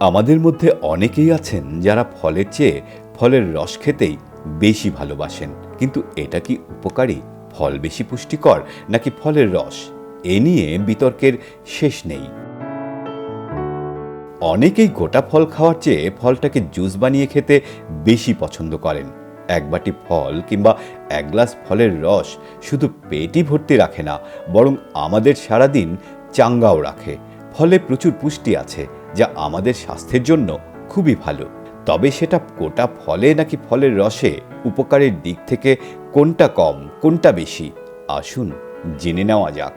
আমাদের মধ্যে অনেকেই আছেন যারা ফলের চেয়ে ফলের রস খেতেই বেশি ভালোবাসেন। কিন্তু এটা কি উপকারী? ফল বেশি পুষ্টিকর নাকি ফলের রস? এ নিয়ে বিতর্কের শেষ নেই। অনেকেই গোটা ফল খাওয়ার চেয়ে ফলটাকে জুস বানিয়ে খেতে বেশি পছন্দ করেন। এক বাটি ফল কিংবা এক গ্লাস ফলের রস শুধু পেটই ভর্তি রাখে না, বরং আমাদের সারাদিন চাঙ্গাও রাখে। ফলে প্রচুর পুষ্টি আছে, যা আমাদের স্বাস্থ্যের জন্য খুবই ভালো। তবে সেটা গোটা ফলে নাকি ফলের রসে, উপকারের দিক থেকে কোনটা কম কোনটা বেশি, আসুন জেনে নেওয়া যাক।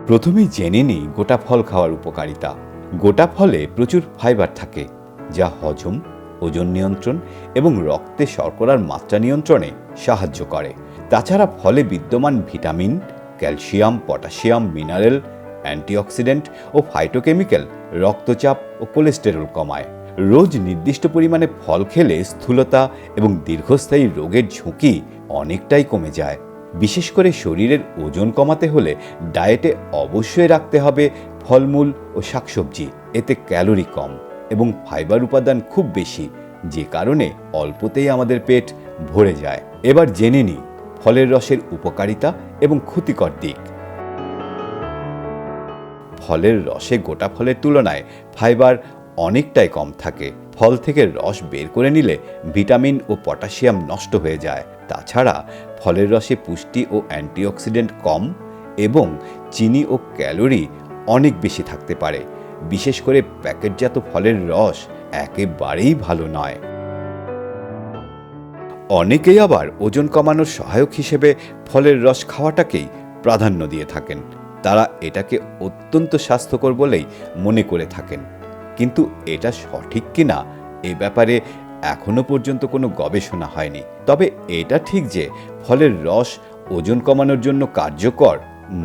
প্রথমেই জেনে নিই গোটা ফল খাওয়ার উপকারিতা। গোটা ফলে প্রচুর ফাইবার থাকে, যা হজম, ওজন নিয়ন্ত্রণ এবং রক্তে শর্করার মাত্রা নিয়ন্ত্রণে সাহায্য করে। তাছাড়া ফলে বিদ্যমান vitamin, calcium, potassium, mineral, antioxidant ও ফাইটোকেমিক্যাল রক্তচাপ ও কোলেস্টেরল কমায়। রোজ নির্দিষ্ট পরিমাণে ফল খেলে স্থূলতা এবং দীর্ঘস্থায়ী রোগের ঝুঁকি অনেকটাই কমে যায়। বিশেষ করে শরীরের ওজন কমাতে হলে ডায়েটে অবশ্যই রাখতে হবে ফলমূল ও শাকসবজি। এতে ক্যালোরি কম এবং ফাইবার উপাদান খুব বেশি, যে কারণে অল্পতেই আমাদের পেট ভরে যায়। এবার জেনে নিই ফলের রসের উপকারিতা এবং ক্ষতিকর দিক। ফলের রসে গোটা ফলের তুলনায় ফাইবার অনেকটাই কম থাকে। ফল থেকে রস বের করে নিলে ভিটামিন ও পটাশিয়াম নষ্ট হয়ে যায়। তাছাড়া ফলের রসে পুষ্টি ও অ্যান্টিঅক্সিডেন্ট কম এবং চিনি ও ক্যালোরি অনেক বেশি থাকতে পারে। বিশেষ করে প্যাকেটজাত ফলের রস একেবারেই ভালো নয়। অনেকেই আবার ওজন কমানোর সহায়ক হিসেবে ফলের রস খাওয়াটাকেই প্রাধান্য দিয়ে থাকেন। তারা এটাকে অত্যন্ত স্বাস্থ্যকর বলেই মনে করে থাকেন। কিন্তু এটা সঠিক কিনা এ ব্যাপারে এখনো পর্যন্ত কোনো গবেষণা হয়নি। তবে এটা ঠিক যে ফলের রস ওজন কমানোর জন্য কার্যকর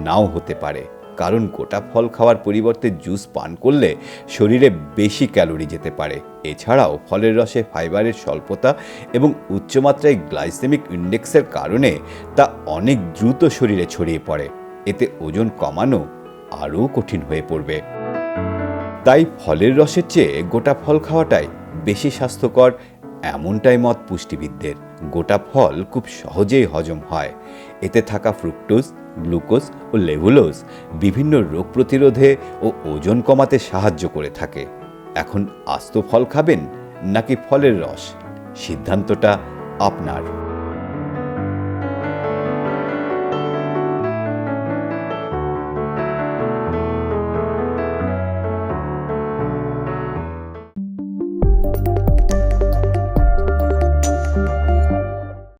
নাও হতে পারে, কারণ গোটা ফল খাওয়ার পরিবর্তে জুস পান করলে শরীরে বেশি ক্যালোরি যেতে পারে। এছাড়াও ফলের রসে ফাইবারের স্বল্পতা এবং উচ্চমাত্রায় গ্লাইসেমিক ইন্ডেক্সের কারণে তা অনেক দ্রুত শরীরে ছড়িয়ে পড়ে। এতে ওজন কমানো আরও কঠিন হয়ে পড়বে। তাই ফলের রসের চেয়ে গোটা ফল খাওয়াটাই বেশি স্বাস্থ্যকর, এমনটাই মত পুষ্টিবিদদের। গোটা ফল খুব সহজেই হজম হয়। এতে থাকা ফ্রুক্টোজ, গ্লুকোজ ও লেভুলোজ বিভিন্ন রোগ প্রতিরোধে ও ওজন কমাতে সাহায্য করে থাকে। এখন আস্ত ফল খাবেন নাকি ফলের রস, সিদ্ধান্তটা আপনার।